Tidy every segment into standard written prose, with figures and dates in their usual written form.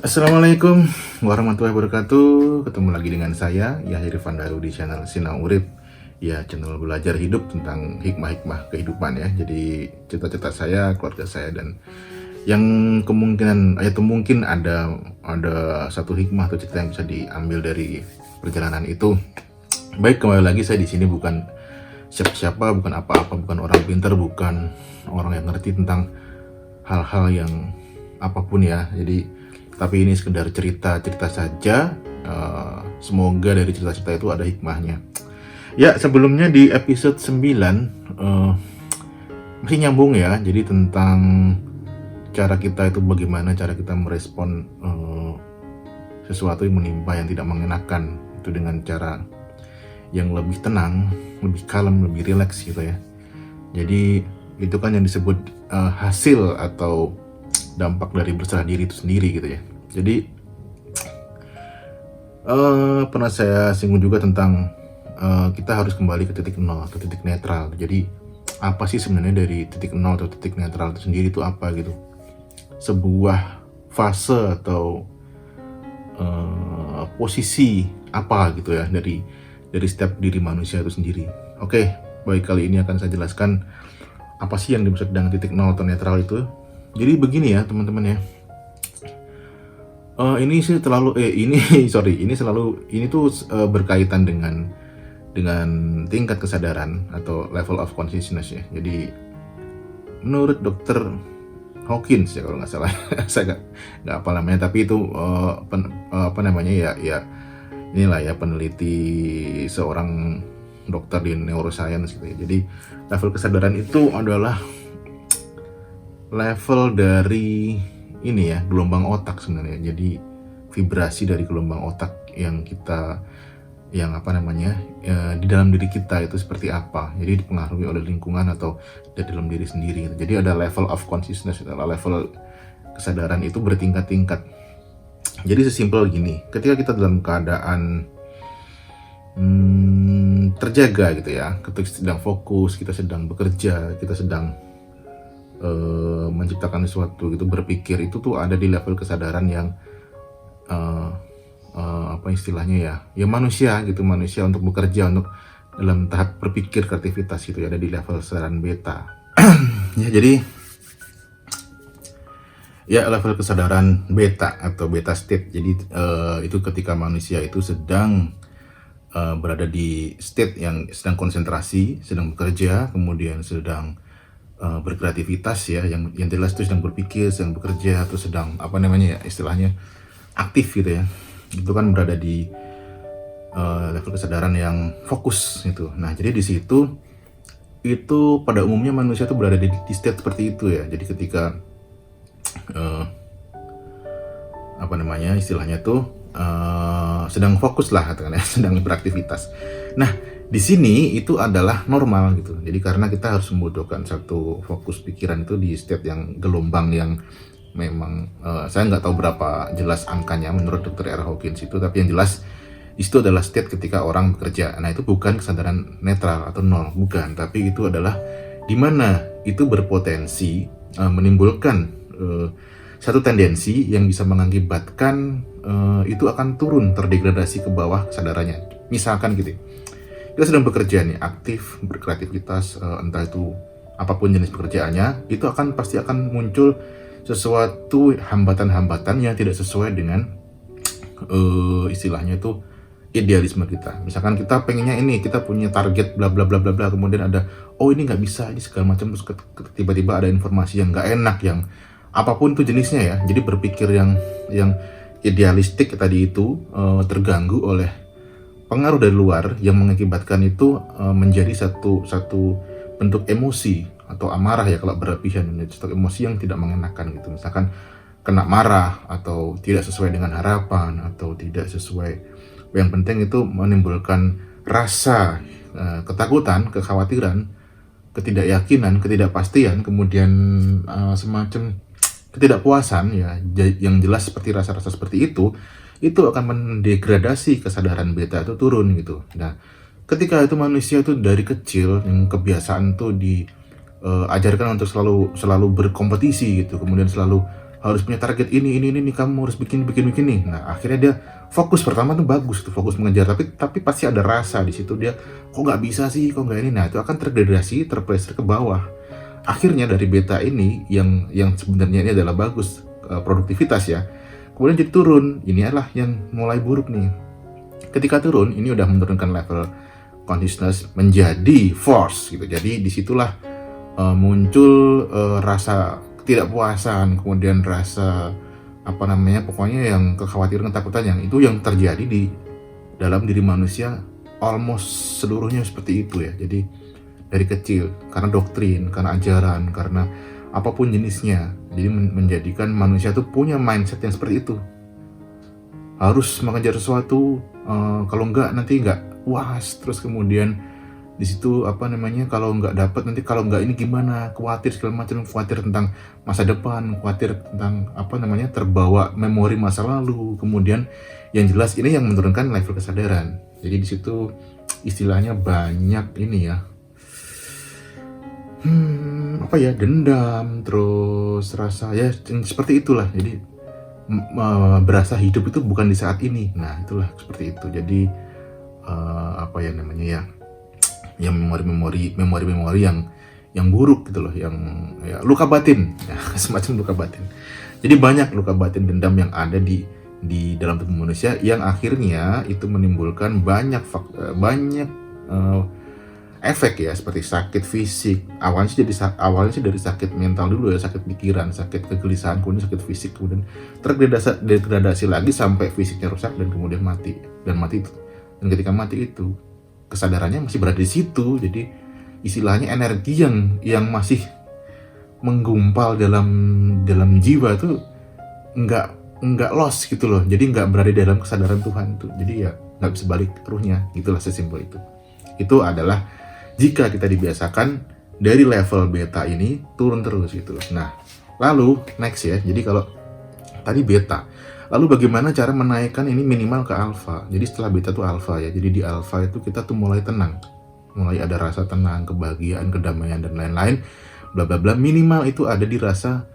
Assalamualaikum warahmatullahi wabarakatuh. Ketemu lagi dengan saya Yahir Fandaru di channel Sinau Urip. Ya, channel belajar hidup tentang hikmah-hikmah kehidupan ya. Jadi cita-cita saya, keluarga saya, dan yang kemungkinan itu mungkin ada satu hikmah atau cerita yang bisa diambil dari perjalanan itu. Baik, kembali lagi saya di sini bukan siapa-siapa, bukan apa-apa, bukan orang pintar, bukan orang yang ngerti tentang hal-hal yang apapun ya. Jadi tapi ini sekedar cerita-cerita saja. Semoga dari cerita-cerita itu ada hikmahnya. Ya, sebelumnya di episode 9 masih nyambung ya. Jadi tentang cara kita itu bagaimana cara kita merespon sesuatu yang menimpa yang tidak mengenakan. Itu dengan cara yang lebih tenang, lebih kalem, lebih rileks gitu ya. Jadi itu kan yang disebut hasil atau dampak dari berserah diri itu sendiri gitu ya. Jadi pernah saya singgung juga tentang kita harus kembali ke titik nol atau titik netral. Jadi apa sih sebenarnya dari titik nol atau titik netral itu sendiri itu apa gitu? Sebuah fase atau posisi apa gitu ya dari setiap diri manusia itu sendiri. Oke, baik, kali ini akan saya jelaskan apa sih yang dimaksud dengan titik nol atau netral itu. Jadi begini ya teman-teman ya, ini sih terlalu ini tuh berkaitan dengan tingkat kesadaran atau level of consciousness ya. Jadi menurut dokter Hawkins ya kalau nggak salah, saya nggak apa namanya, tapi itu apa namanya ya inilah ya, peneliti seorang dokter di neuroscience gitu ya. Jadi level kesadaran itu adalah level dari ini ya, gelombang otak sebenarnya. Jadi vibrasi dari gelombang otak yang di dalam diri kita itu seperti apa. Jadi dipengaruhi oleh lingkungan atau dari dalam diri sendiri. Jadi ada level of consciousness, level kesadaran itu bertingkat-tingkat. Jadi sesimpel gini, ketika kita dalam keadaan terjaga gitu ya, ketika sedang fokus, kita sedang bekerja, kita sedang menciptakan sesuatu gitu, berpikir, itu tuh ada di level kesadaran yang apa istilahnya ya manusia gitu, manusia untuk bekerja, untuk dalam tahap berpikir kreativitas gitu ya, ada di level kesadaran beta. Ya, jadi ya level kesadaran beta atau beta state. Jadi itu ketika manusia itu sedang berada di state yang sedang konsentrasi, sedang bekerja, kemudian sedang berkreativitas ya, yang jelas itu sedang berpikir, sedang bekerja, atau sedang apa namanya ya istilahnya aktif gitu ya. Itu kan berada di level kesadaran yang fokus gitu. Nah, jadi di situ itu pada umumnya manusia itu berada di state seperti itu ya. Jadi ketika apa namanya istilahnya tuh sedang fokus lah katakan ya, sedang beraktivitas. Nah, di sini itu adalah normal gitu. Jadi karena kita harus membutuhkan satu fokus pikiran itu di state yang gelombang yang memang saya nggak tahu berapa jelas angkanya menurut Dr. R. Hawkins itu, tapi yang jelas itu adalah state ketika orang bekerja. Nah, itu bukan kesadaran netral atau nol, bukan, tapi itu adalah di mana itu berpotensi menimbulkan satu tendensi yang bisa mengakibatkan itu akan turun, terdegradasi ke bawah kesadarannya. Misalkan gitu, kita sedang bekerja nih, aktif, berkreativitas, entah itu apapun jenis pekerjaannya, itu pasti akan muncul sesuatu hambatan-hambatan yang tidak sesuai dengan istilahnya itu idealisme kita. Misalkan kita pengennya ini, kita punya target bla bla bla bla bla, kemudian ada ini nggak bisa, ini segala macam, terus tiba-tiba ada informasi yang nggak enak, yang apapun itu jenisnya ya. Jadi berpikir yang idealistik tadi itu terganggu oleh pengaruh dari luar yang mengakibatkan itu menjadi satu bentuk emosi atau amarah ya, kalau berlebihan menjadi satu emosi yang tidak mengenakan gitu. Misalkan kena marah atau tidak sesuai dengan harapan atau tidak sesuai, yang penting itu menimbulkan rasa ketakutan, kekhawatiran, ketidakyakinan, ketidakpastian, kemudian semacam ketidakpuasan ya, yang jelas seperti rasa-rasa seperti itu akan mendegradasi kesadaran beta itu turun gitu. Nah, ketika itu manusia itu dari kecil yang kebiasaan tuh diajarkan untuk selalu berkompetisi gitu, kemudian selalu harus punya target ini, kamu harus bikin nih. Nah, akhirnya dia fokus pertama tuh bagus tuh, fokus mengejar, tapi pasti ada rasa di situ dia, kok nggak bisa sih, kok nggak ini. Nah, itu akan terdegradasi, terpressure ke bawah. Akhirnya dari beta ini yang sebenarnya ini adalah bagus, produktivitas ya, kemudian jadi turun. Ini adalah yang mulai buruk nih. Ketika turun, ini udah menurunkan level consciousness menjadi force gitu. Jadi disitulah muncul rasa ketidakpuasan, kemudian rasa pokoknya yang kekhawatiran, ketakutan, yang itu yang terjadi di dalam diri manusia almost seluruhnya seperti itu ya. Jadi dari kecil, karena doktrin, karena ajaran, karena apapun jenisnya, jadi menjadikan manusia tuh punya mindset yang seperti itu, harus mengejar sesuatu, kalau enggak nanti enggak puas, terus kemudian di situ kalau nggak dapat nanti, kalau nggak ini gimana, khawatir segala macam, khawatir tentang masa depan, khawatir tentang terbawa memori masa lalu. Kemudian yang jelas ini yang menurunkan level kesadaran. Jadi di situ istilahnya banyak ini ya, dendam, terus rasa ya seperti itulah. Jadi berasa hidup itu bukan di saat ini. Nah, itulah seperti itu. Jadi yang memori yang buruk gitu loh, yang ya, luka batin ya, semacam luka batin. Jadi banyak luka batin, dendam yang ada di dalam tubuh manusia, yang akhirnya itu menimbulkan banyak efek ya, seperti sakit fisik. Awalnya sih dari sakit mental dulu ya, sakit pikiran, sakit kegelisahan, kemudian sakit fisik, kemudian terdegradasi lagi sampai fisiknya rusak dan kemudian mati. Dan ketika mati itu kesadarannya masih berada di situ. Jadi istilahnya energi yang masih menggumpal dalam jiwa itu nggak lost gitu loh. Jadi nggak berada di dalam kesadaran Tuhan tuh. Jadi ya nggak bisa balik ruhnya. Gitulah, sesimpel itu. Itu adalah jika kita dibiasakan dari level beta ini turun terus gitu loh. Nah, lalu next ya. Jadi kalau tadi beta, lalu bagaimana cara menaikkan ini minimal ke alfa? Jadi setelah beta tuh alfa ya. Jadi di alfa itu kita tuh mulai tenang, mulai ada rasa tenang, kebahagiaan, kedamaian dan lain-lain, bla bla bla. Minimal itu ada di rasa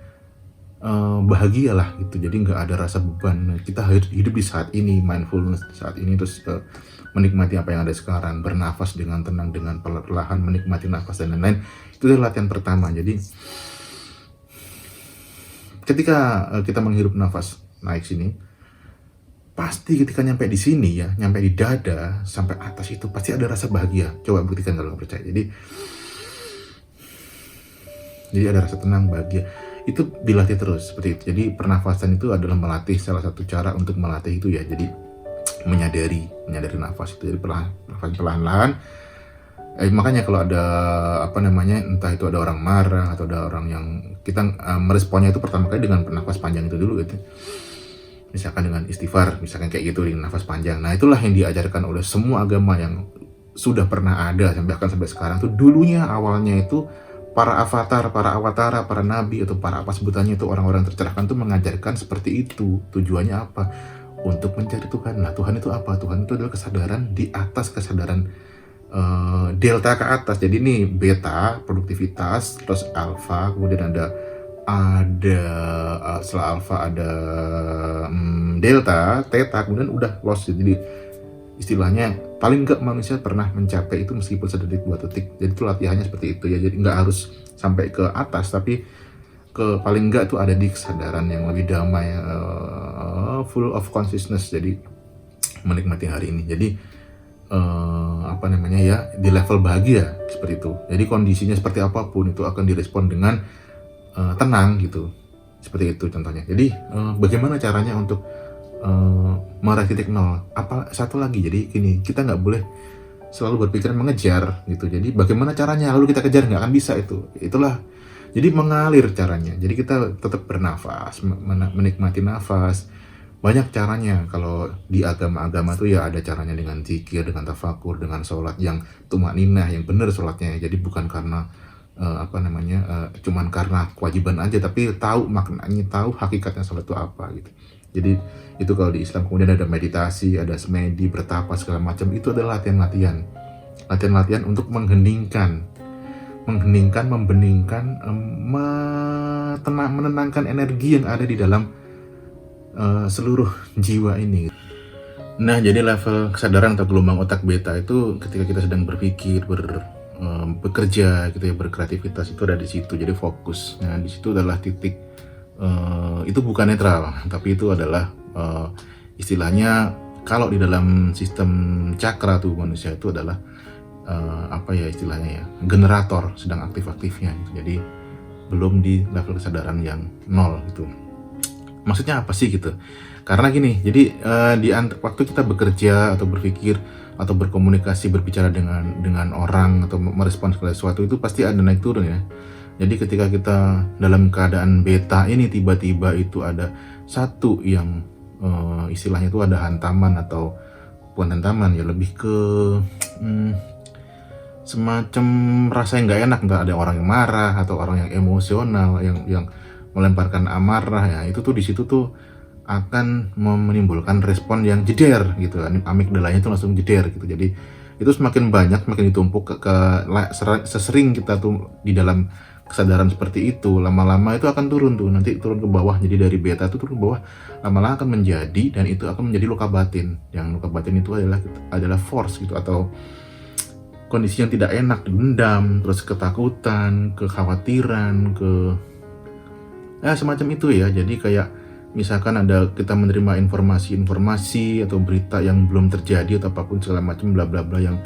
bahagia lah gitu. Jadi nggak ada rasa beban. Kita hidup di saat ini, mindfulness saat ini, terus menikmati apa yang ada sekarang, bernafas dengan tenang, dengan perlahan menikmati nafas dan lain-lain. Itu adalah latihan pertama. Jadi ketika kita menghirup nafas naik sini, pasti ketika nyampe di sini ya, nyampe di dada sampai atas itu pasti ada rasa bahagia. Coba buktikan kalau nggak percaya. Jadi ada rasa tenang, bahagia. Itu dilatih terus seperti itu. Jadi pernafasan itu adalah melatih, salah satu cara untuk melatih itu ya. Jadi menyadari nafas itu. Jadi perlahan-lahan. Makanya kalau ada entah itu ada orang marah atau ada orang yang kita meresponnya itu pertama kali dengan nafas panjang itu dulu gitu. Misalkan dengan istighfar, misalkan kayak gitu, dengan nafas panjang. Nah, itulah yang diajarkan oleh semua agama yang sudah pernah ada sampai sekarang tuh. Dulunya awalnya itu para avatar, para nabi atau para apa sebutannya itu, orang-orang tercerahkan tuh mengajarkan seperti itu. Tujuannya apa? Untuk mencari Tuhan. Nah, Tuhan itu apa? Tuhan itu adalah kesadaran di atas kesadaran delta ke atas. Jadi ini beta, produktivitas, terus alfa, kemudian ada setelah alfa ada delta, theta, kemudian udah lost. Jadi istilahnya paling enggak manusia pernah mencapai itu meskipun sedetik 2 detik. Jadi itu latihannya seperti itu ya. Jadi nggak harus sampai ke atas, tapi ke paling enggak tuh ada di kesadaran yang lebih damai, full of consciousness. Jadi menikmati hari ini. Jadi di level bahagia seperti itu. Jadi kondisinya seperti apapun itu akan direspon dengan tenang gitu. Seperti itu contohnya. Jadi bagaimana caranya untuk meraih titik nol? Satu lagi, jadi gini, kita nggak boleh selalu berpikiran mengejar gitu. Jadi bagaimana caranya lalu kita kejar, nggak akan bisa itu. Itulah, jadi mengalir caranya. Jadi kita tetap bernafas, menikmati nafas. Banyak caranya. Kalau di agama-agama tuh ya ada caranya dengan zikir, dengan tafakur, dengan sholat yang tumakninah, yang benar sholatnya. Jadi bukan karena cuman karena kewajiban aja, tapi tahu maknanya, tahu hakikatnya sholat itu apa gitu. Jadi itu kalau di Islam. Kemudian ada meditasi, ada semedi, bertapa segala macam. Itu adalah latihan-latihan untuk mengheningkan mengheningkan, membeningkan, menenangkan energi yang ada di dalam seluruh jiwa ini. Nah, jadi level kesadaran atau gelombang otak beta itu ketika kita sedang berpikir, bekerja gitu ya, berkreativitas, itu ada di situ. Jadi fokus. Nah, di situ adalah titik, itu bukan netral, tapi itu adalah istilahnya kalau di dalam sistem cakra tuh manusia itu adalah apa ya istilahnya ya, generator sedang aktif-aktifnya gitu. Jadi belum di level kesadaran yang nol gitu. Maksudnya apa sih gitu? Karena gini, jadi waktu kita bekerja atau berpikir atau berkomunikasi, berbicara dengan orang atau merespons ke sesuatu, itu pasti ada naik turun ya. Jadi ketika kita dalam keadaan beta ini, tiba-tiba itu ada satu yang istilahnya itu ada hantaman, atau bukan hantaman ya, lebih ke semacam rasa yang nggak enak, entah ada orang yang marah atau orang yang emosional, yang melemparkan amarah ya, itu tuh di situ tuh akan menimbulkan respon yang jeder gitu, amigdalanya itu langsung jeder gitu. Jadi itu semakin banyak, semakin ditumpuk sesering kita tuh di dalam kesadaran seperti itu, lama-lama itu akan turun tuh, nanti turun ke bawah. Jadi dari beta itu turun ke bawah, lama-lama akan menjadi, dan itu akan menjadi luka batin. Yang luka batin itu adalah force gitu, atau kondisi yang tidak enak, dendam, terus ketakutan, kekhawatiran, semacam itu ya. Jadi kayak misalkan ada kita menerima informasi atau berita yang belum terjadi atau apapun segala macam bla bla bla, yang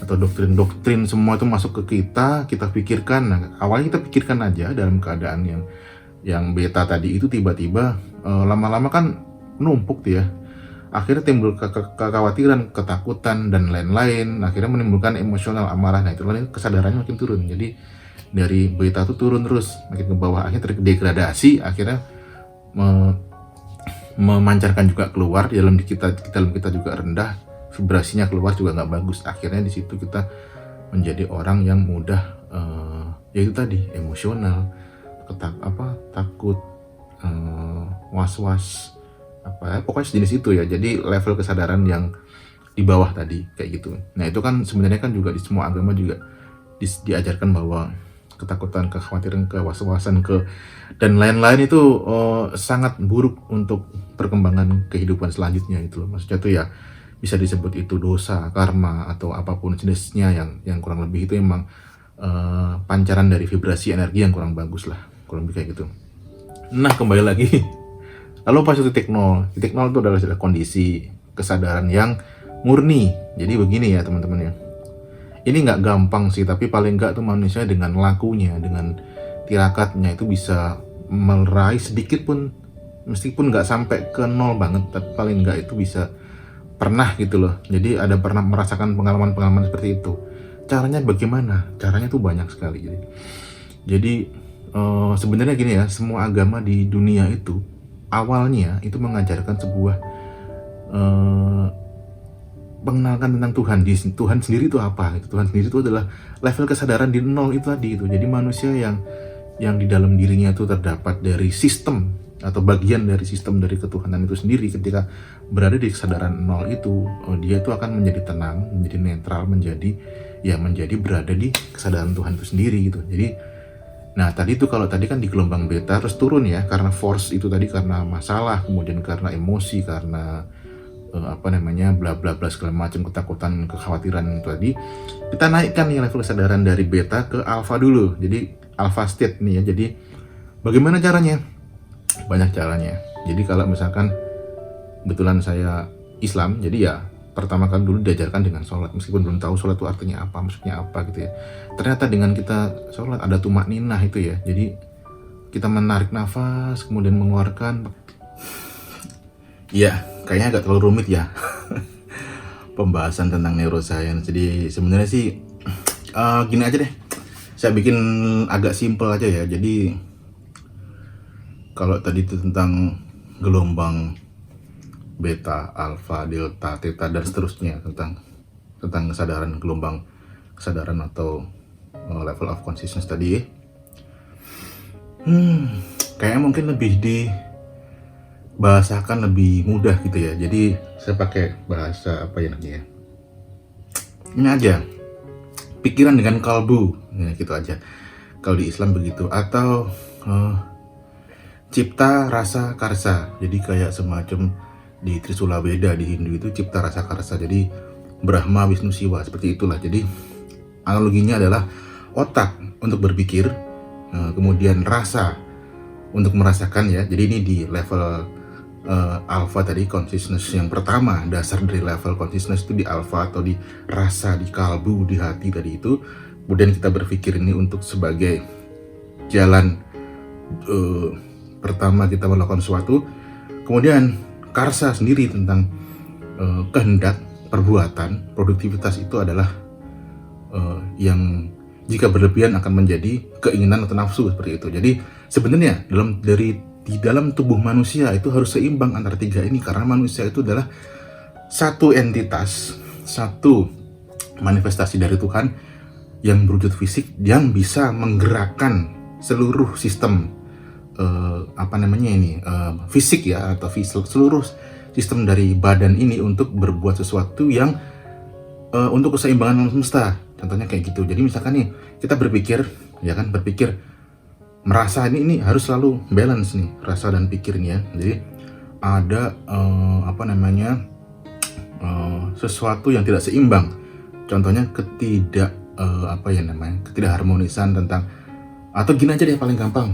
atau doktrin semua itu masuk ke kita pikirkan. Nah, awalnya kita pikirkan aja dalam keadaan yang beta tadi itu, tiba-tiba lama-lama kan numpuk tuh ya. Akhirnya timbul kekhawatiran, ketakutan dan lain-lain, akhirnya menimbulkan emosional, amarah. Nah, itu kesadarannya makin turun. Jadi dari beta itu turun terus makin ke bawah, akhirnya terdegradasi, akhirnya memancarkan juga keluar di dalam kita juga rendah, vibrasinya keluar juga nggak bagus. Akhirnya di situ kita menjadi orang yang mudah yaitu tadi emosional, takut, was-was, pokoknya sejenis itu ya. Jadi level kesadaran yang di bawah tadi kayak gitu. Nah, itu kan sebenarnya kan juga di semua agama juga diajarkan bahwa ketakutan, kekhawatiran, kewas-wasan, dan lain-lain itu sangat buruk untuk perkembangan kehidupan selanjutnya itu. Maksudnya tuh ya bisa disebut itu dosa, karma, atau apapun jenisnya yang kurang lebih itu emang pancaran dari vibrasi energi yang kurang bagus lah, kurang lebih kayak gitu. Nah, kembali lagi. Lalu pas titik nol itu adalah kondisi kesadaran yang murni. Jadi begini ya teman-teman ya. Ini nggak gampang sih, tapi paling nggak tuh manusia dengan lakunya, dengan tirakatnya itu bisa meraih sedikit pun, meskipun nggak sampai ke nol banget, tapi paling nggak itu bisa pernah gitu loh. Jadi ada pernah merasakan pengalaman-pengalaman seperti itu. Caranya bagaimana? Caranya tuh banyak sekali. Jadi sebenarnya gini ya, semua agama di dunia itu awalnya itu mengajarkan sebuah mengenalkan tentang Tuhan. Tuhan sendiri itu apa? Tuhan sendiri itu adalah level kesadaran di nol itu tadi itu. Jadi manusia yang di dalam dirinya itu terdapat dari sistem atau bagian dari sistem dari ketuhanan itu sendiri. Ketika berada di kesadaran nol itu, dia itu akan menjadi tenang, menjadi netral, menjadi berada di kesadaran Tuhan itu sendiri gitu. Jadi nah tadi itu kalau tadi kan di gelombang beta terus turun ya, karena force itu tadi, karena masalah, kemudian karena emosi, karena bla bla bla segala macam, ketakutan, kekhawatiran itu tadi, kita naikkan nih level kesadaran dari beta ke alpha dulu. Jadi alpha state nih ya. Jadi bagaimana caranya? Banyak caranya. Jadi kalau misalkan kebetulan saya Islam, jadi ya pertama kali dulu diajarkan dengan sholat, meskipun belum tahu sholat itu artinya apa, maksudnya apa gitu ya. Ternyata dengan kita sholat ada tumak ninah itu ya. Jadi kita menarik nafas, kemudian mengeluarkan. Ya, kayaknya agak terlalu rumit ya pembahasan tentang neuroscience. Jadi sebenarnya sih gini aja deh, saya bikin agak simple aja ya. Jadi kalau tadi itu tentang gelombang beta, alpha, delta, theta, dan seterusnya, tentang kesadaran, gelombang kesadaran atau level of consciousness tadi, kayaknya mungkin lebih dibahasakan lebih mudah gitu ya. Jadi saya pakai bahasa apa ya namanya? Ini aja. pikiran dengan kalbu, ya gitu aja. Kalau di Islam begitu. Atau cipta rasa karsa. Jadi kayak semacam di Trisula Weda di Hindu itu cipta rasa karsa. Jadi Brahma, Wisnu, Siwa, seperti itulah. Jadi analoginya adalah otak untuk berpikir, kemudian rasa untuk merasakan ya. Jadi ini di level alpha tadi, consciousness yang pertama, dasar dari level consciousness itu di alpha atau di rasa, di kalbu, di hati tadi itu. Kemudian kita berpikir ini untuk sebagai jalan pertama kita melakukan sesuatu. Kemudian karsa sendiri tentang kehendak, perbuatan, produktivitas itu adalah yang jika berlebihan akan menjadi keinginan atau nafsu, seperti itu. Jadi sebenarnya di dalam tubuh manusia itu harus seimbang antara tiga ini, karena manusia itu adalah satu entitas, satu manifestasi dari Tuhan yang berwujud fisik, yang bisa menggerakkan seluruh sistem fisik ya, atau seluruh sistem dari badan ini untuk berbuat sesuatu yang untuk keseimbangan alam semesta. Contohnya kayak gitu. Jadi misalkan nih kita berpikir, ya kan, merasa ini harus selalu balance nih rasa dan pikirnya. Jadi ada sesuatu yang tidak seimbang. Contohnya ketidakharmonisan tentang, atau gini aja deh paling gampang,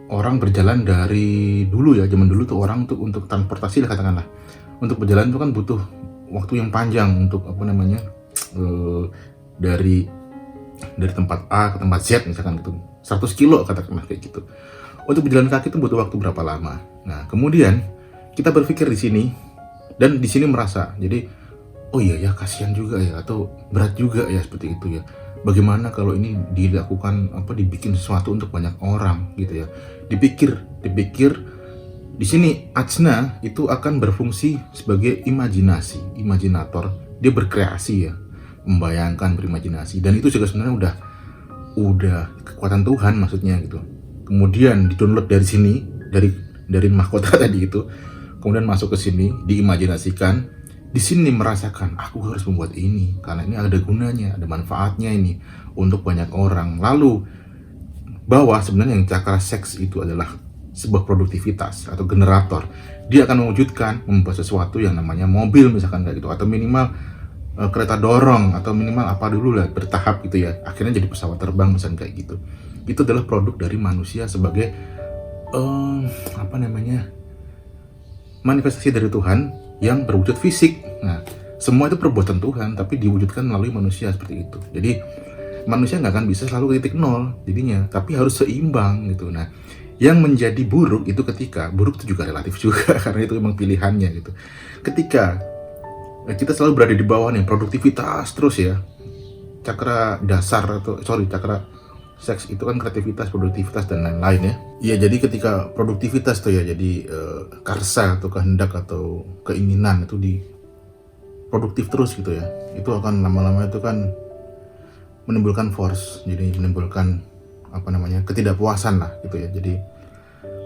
orang berjalan dari dulu ya, zaman dulu tuh orang untuk transportasi lah katakanlah, untuk berjalan itu kan butuh waktu yang panjang untuk dari tempat A ke tempat Z misalkan gitu, 100 kilo katakanlah kayak gitu. Untuk berjalan kaki itu butuh waktu berapa lama. Nah kemudian kita berpikir di sini, dan di sini merasa, jadi oh iya ya, kasihan juga ya, atau berat juga ya, seperti itu ya. Bagaimana kalau ini dilakukan dibikin sesuatu untuk banyak orang gitu ya. Dipikir di sini ajna itu akan berfungsi sebagai imajinator. Dia berkreasi ya, membayangkan, berimajinasi, dan itu juga sebenarnya udah kekuatan Tuhan maksudnya gitu. Kemudian di-download dari sini, dari mahkota tadi itu, kemudian masuk ke sini, diimajinasikan. Di sini merasakan, aku harus membuat ini karena ini ada gunanya, ada manfaatnya ini untuk banyak orang. Lalu bahwa sebenarnya yang cakra seks itu adalah sebuah produktivitas atau generator. Dia akan mewujudkan, membuat sesuatu yang namanya mobil misalkan kayak gitu, atau minimal kereta dorong, atau minimal apa dulu lah, bertahap gitu ya, akhirnya jadi pesawat terbang misalkan kayak gitu. Itu adalah produk dari manusia sebagai manifestasi dari Tuhan yang berwujud fisik. Nah semua itu perbuatan Tuhan tapi diwujudkan melalui manusia, seperti itu. Jadi manusia nggak akan bisa selalu titik nol jadinya, tapi harus seimbang gitu. Nah yang menjadi buruk itu buruk itu juga relatif juga karena itu memang pilihannya gitu. Ketika kita selalu berada di bawah nih, produktivitas terus ya, cakra seks itu kan kreativitas, produktivitas, dan lain-lain ya. Iya, jadi ketika produktivitas tuh ya, jadi karsa atau kehendak atau keinginan itu di produktif terus gitu ya, itu akan lama-lama itu kan menimbulkan force, jadi menimbulkan ketidakpuasan lah gitu ya. Jadi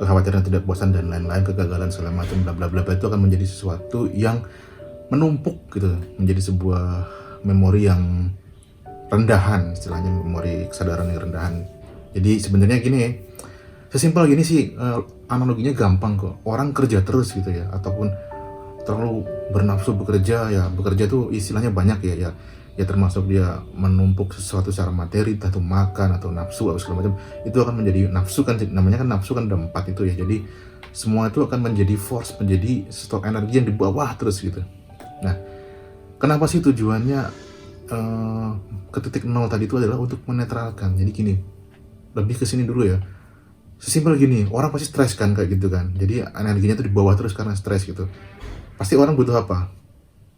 kekhawatiran, ketidakpuasan, dan lain-lain, kegagalan segala macam bla bla bla, itu akan menjadi sesuatu yang menumpuk gitu, menjadi sebuah memori yang rendahan, istilahnya memori kesadaran yang rendahan. Jadi sebenarnya gini, sesimpel gini sih, analoginya gampang kok. Orang kerja terus gitu ya, ataupun terlalu bernafsu bekerja ya, bekerja tuh istilahnya banyak ya, termasuk dia menumpuk sesuatu secara materi, entah itu makan atau nafsu atau segala macam, itu akan menjadi nafsu kan, namanya kan nafsu kan ada 4 itu ya. Jadi semua itu akan menjadi force, menjadi stok energi yang di bawah terus gitu. Nah kenapa sih tujuannya ke titik nol tadi itu adalah untuk menetralkan. Jadi gini, lebih ke sini dulu ya. Sesimpel gini, orang pasti stres kan kayak gitu kan. Jadi energinya tuh di bawah terus karena stres gitu. Pasti orang butuh apa?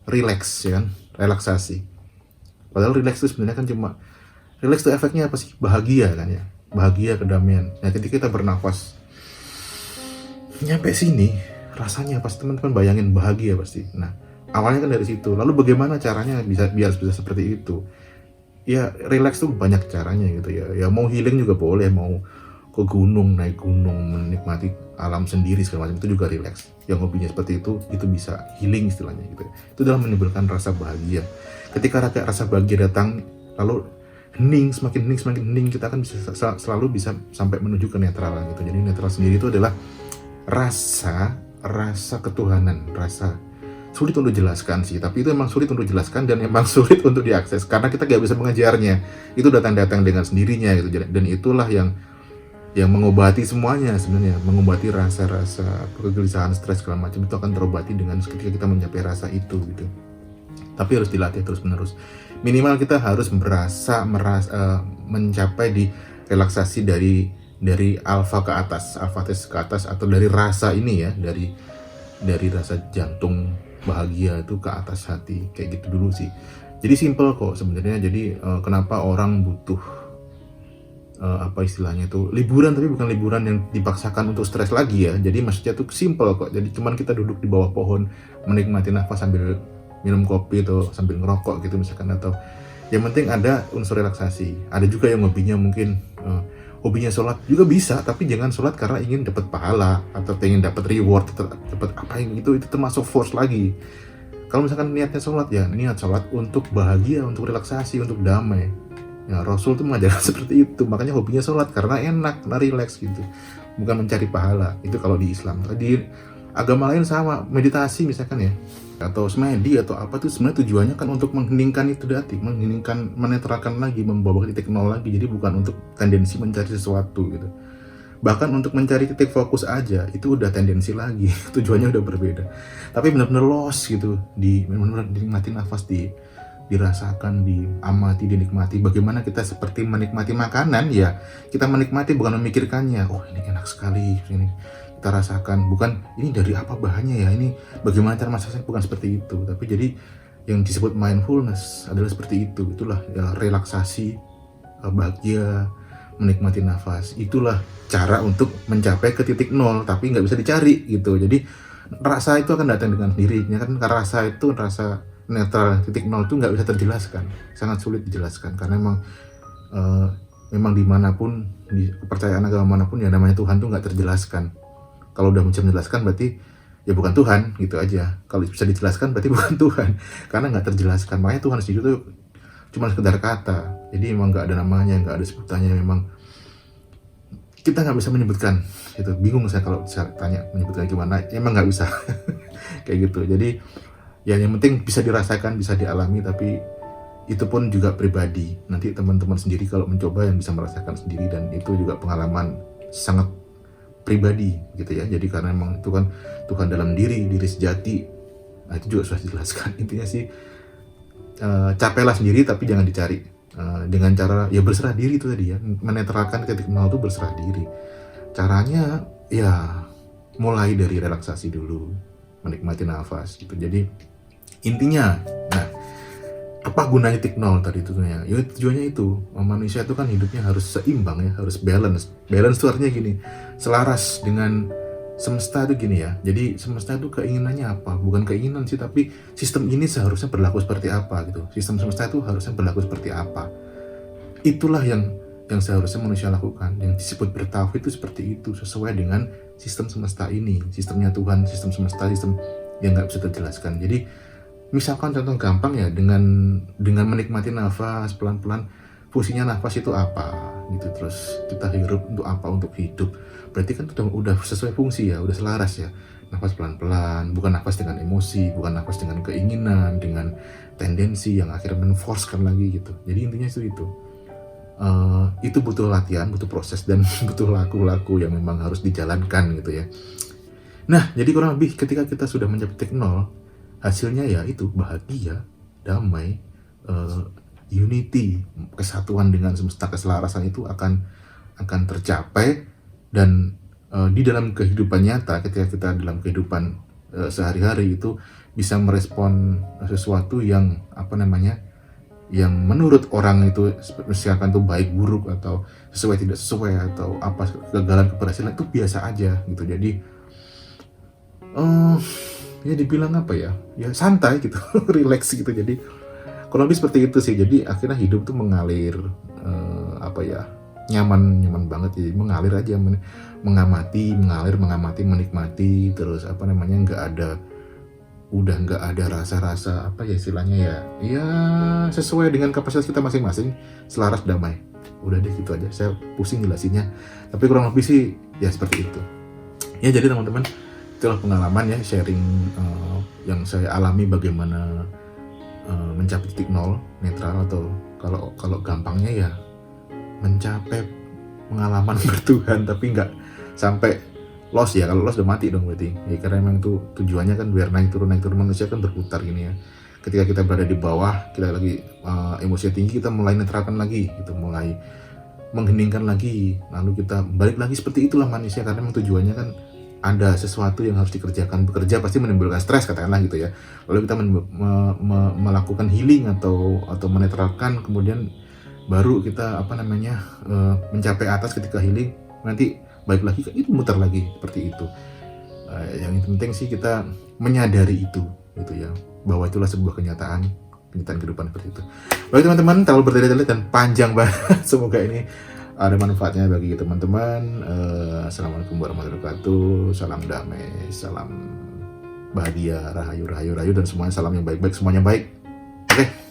Relax ya kan, relaksasi. Padahal relax itu sebenarnya kan cuma, relax itu efeknya apa sih? Bahagia kan ya. Bahagia, kedamaian. Nah ketika kita bernafas nyampe sini, rasanya pasti teman-teman bayangin bahagia pasti. Nah awalnya kan dari situ. Lalu bagaimana caranya biar bisa seperti itu? Ya relax tuh banyak caranya gitu ya. Ya mau healing juga boleh, mau ke gunung, naik gunung, menikmati alam sendiri segala macam, itu juga rileks. Yang hobinya seperti itu bisa healing istilahnya gitu. Itu adalah menimbulkan rasa bahagia. Ketika rasa bahagia datang, lalu semakin hening, kita akan selalu bisa sampai menuju ke netral gitu. Jadi netral sendiri itu adalah rasa ketuhanan, rasa sulit untuk dijelaskan sih, tapi itu emang sulit untuk dijelaskan dan emang sulit untuk diakses karena kita gak bisa mengejarnya. Itu datang dengan sendirinya gitu. Dan itulah yang mengobati semuanya sebenarnya, mengobati rasa-rasa kegelisahan, stres segala macam, itu akan terobati dengan ketika kita mencapai rasa itu gitu. Tapi harus dilatih terus-menerus. Minimal kita harus mencapai di relaksasi dari alfa ke atas, alfa tes ke atas, atau dari rasa ini ya, dari rasa jantung bahagia itu ke atas hati, kayak gitu dulu sih. Jadi simple kok sebenarnya. Jadi kenapa orang butuh apa istilahnya itu liburan, tapi bukan liburan yang dipaksakan untuk stres lagi ya. Jadi maksudnya tuh simple kok. Jadi cuman kita duduk di bawah pohon menikmati nafas sambil minum kopi atau sambil ngerokok gitu misalkan, atau yang penting ada unsur relaksasi. Ada juga yang hobinya mungkin hobinya sholat juga bisa, tapi jangan sholat karena ingin dapat pahala atau ingin dapat reward, dapat apa yang itu termasuk force lagi. Kalau misalkan niatnya sholat, ya niat sholat untuk bahagia, untuk relaksasi, untuk damai. Ya, Rasul tuh mengajarkan seperti itu, makanya hobinya sholat karena enak, karena relax gitu, bukan mencari pahala. Itu kalau di Islam. Di agama lain sama, meditasi misalkan ya, atau semedi atau apa tuh sebenarnya tujuannya kan untuk mengheningkan itu tadi, menetralkan lagi, membawa ke titik nol lagi. Jadi bukan untuk tendensi mencari sesuatu gitu. Bahkan untuk mencari titik fokus aja itu udah tendensi lagi, tujuannya udah berbeda. Tapi benar-benar lost gitu, benar-benar dinikmati nafas, dirasakan, diamati, dinikmati. Bagaimana kita seperti menikmati makanan ya, kita menikmati bukan memikirkannya. Oh ini enak sekali, ini kita rasakan, bukan ini dari apa bahannya ya, ini bagaimana cara masaknya, bukan seperti itu. Tapi jadi yang disebut mindfulness adalah seperti itu. Itulah ya, relaksasi, bahagia, menikmati nafas. Itulah cara untuk mencapai ke titik nol, tapi nggak bisa dicari gitu. Jadi rasa itu akan datang dengan sendirinya kan, karena rasa netral titik nol itu nggak bisa terjelaskan, sangat sulit dijelaskan karena memang dimanapun, di kepercayaan agama manapun ya, namanya Tuhan tuh nggak terjelaskan. Kalau udah bisa menjelaskan berarti ya bukan Tuhan gitu aja. Kalau bisa dijelaskan berarti bukan Tuhan karena nggak terjelaskan. Makanya Tuhan sendiri tuh cuma sekedar kata, jadi memang nggak ada namanya, nggak ada sebutannya. Memang kita nggak bisa menyebutkan itu. Bingung saya kalau saya tanya menyebutkan gimana, emang nggak bisa kayak gitu. Jadi ya yang penting bisa dirasakan, bisa dialami, tapi itu pun juga pribadi. Nanti teman-teman sendiri kalau mencoba yang bisa merasakan sendiri, dan itu juga pengalaman sangat pribadi gitu ya. Jadi karena memang itu kan Tuhan dalam diri sejati. Nah itu juga sudah dijelaskan. Intinya sih capailah sendiri tapi jangan dicari. Dengan cara ya berserah diri itu tadi ya, menetralkan titik nol itu berserah diri. Caranya ya mulai dari relaksasi dulu, menikmati nafas gitu. Jadi intinya, nah apa gunanya titik nol tadi itu ya? Ya tujuannya itu, manusia itu kan hidupnya harus seimbang ya, harus balance. Balance itu artinya gini, selaras dengan semesta itu gini ya. Jadi semesta itu keinginannya apa? Bukan keinginan sih, tapi sistem ini seharusnya berlaku seperti apa gitu. Sistem semesta itu harusnya berlaku seperti apa. Itulah yang seharusnya manusia lakukan. Yang disebut bertauhid itu seperti itu, sesuai dengan sistem semesta ini, sistemnya Tuhan, sistem semesta, sistem yang nggak bisa terjelaskan. Jadi misalkan contoh gampang ya, dengan menikmati nafas pelan-pelan, fungsinya nafas itu apa gitu. Terus kita hirup untuk apa? Untuk hidup. Berarti kan udah sesuai fungsi ya, udah selaras ya. Nafas pelan-pelan, bukan nafas dengan emosi, bukan nafas dengan keinginan, dengan tendensi yang akhirnya menforcekan lagi gitu. Jadi intinya itu butuh latihan, butuh proses, dan butuh laku-laku yang memang harus dijalankan gitu ya. Nah, jadi kurang lebih ketika kita sudah mencapai titik nol, hasilnya ya itu bahagia, damai, unity, kesatuan dengan semesta, keselarasan itu akan tercapai. Dan di dalam kehidupan nyata, ketika kita dalam kehidupan sehari-hari itu bisa merespon sesuatu yang yang menurut orang itu misalkan tuh baik buruk atau sesuai tidak sesuai atau apa, kegagalan keberhasilan itu biasa aja gitu. Jadi ya dibilang apa ya santai gitu relax gitu. Jadi kurang lebih seperti itu sih. Jadi akhirnya hidup tuh mengalir nyaman banget, jadi mengalir aja, mengamati, menikmati, terus apa namanya, udah nggak ada rasa-rasa apa ya istilahnya ya, ya sesuai dengan kapasitas kita masing-masing, selaras, damai. Udah deh gitu aja, saya pusing jelasinnya, tapi kurang lebih sih ya seperti itu. Ya jadi teman-teman, itulah pengalaman ya, sharing yang saya alami bagaimana mencapai titik nol netral, atau kalau gampangnya ya mencapai pengalaman bertuhan, tapi nggak sampai loss ya. Kalau loss udah mati dong berarti ya, karena memang itu tujuannya kan biar naik turun manusia kan berputar gini ya. Ketika kita berada di bawah, kita lagi emosi tinggi, kita mulai netralkan lagi gitu, mulai mengheningkan lagi, lalu kita balik lagi. Seperti itulah manusia, karena memang tujuannya kan ada sesuatu yang harus dikerjakan. Bekerja pasti menimbulkan stres katakanlah gitu ya, lalu kita melakukan healing atau menetralkan, kemudian baru kita apa namanya mencapai atas. Ketika healing nanti balik lagi, itu muter lagi seperti itu. Yang penting sih kita menyadari itu gitu ya, bahwa itulah sebuah kenyataan kehidupan seperti itu. Baik teman-teman, terlalu bertele-tele dan panjang banget. Semoga ini ada manfaatnya bagi teman-teman. Assalamualaikum warahmatullahi wabarakatuh. Salam damai, salam bahagia, rahayu, dan semuanya salam yang baik-baik, semuanya baik. Oke.